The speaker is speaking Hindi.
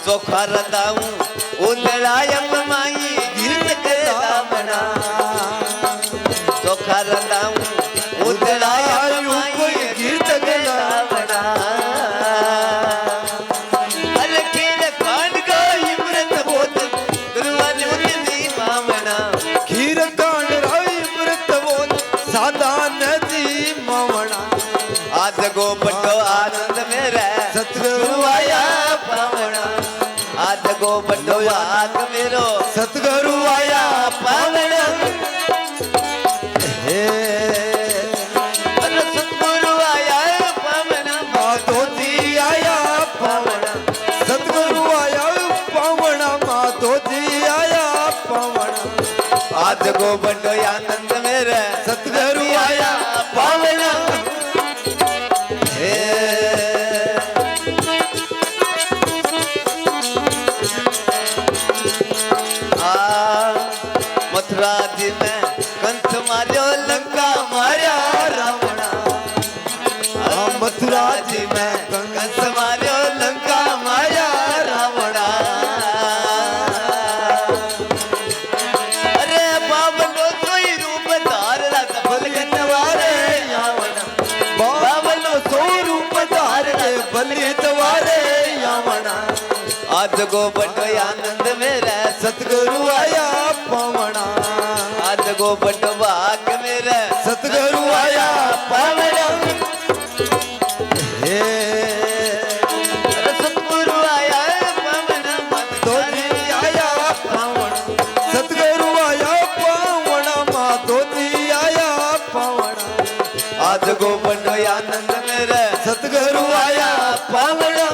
चोखा रदाऊं उदड़ायम माई गिरत के दामना चोखा रदाऊं उदड़ायम माई गिरत के दामना अरे खीर कांड का इमरत बोत दुर्वान उतनी मामना खीर कांड राई मृत बोल सादा नदी मावना आज गो बड़ो आनंद मेरे सतगुरु आया पावना आज गो बड़ो आग मेरो सतगुरु आया पावना हे अरे सतगुरु आया पावना मातो जी आया पावना सतगुरु आया पावना मातो जी आया पावना आज गो बड़ो आनंद मेरे सतगुरु आया पावना हे मथुरा जी में कंस मार्यो लंका मार्या रावणा मथुरा जी में कंस मार्यो लंका मार्या रावणा अरे बाबलो सोई रूप धार रत फल गतवारे यावना बाबलो सो रूप धार के बलि द्वारे यावना आज गो बड़ो आनंद मेरे सतगुरु आया पावना आज गो बड़ो भाग मेरे सतगुरु आया पावना हे अरे सतगुरु आया पावना मत तो जी आया पावना सतगुरु आया पावना मातो जी आया पावना आज गो बड़ो आनंद मेरे सतगुरु आया पावना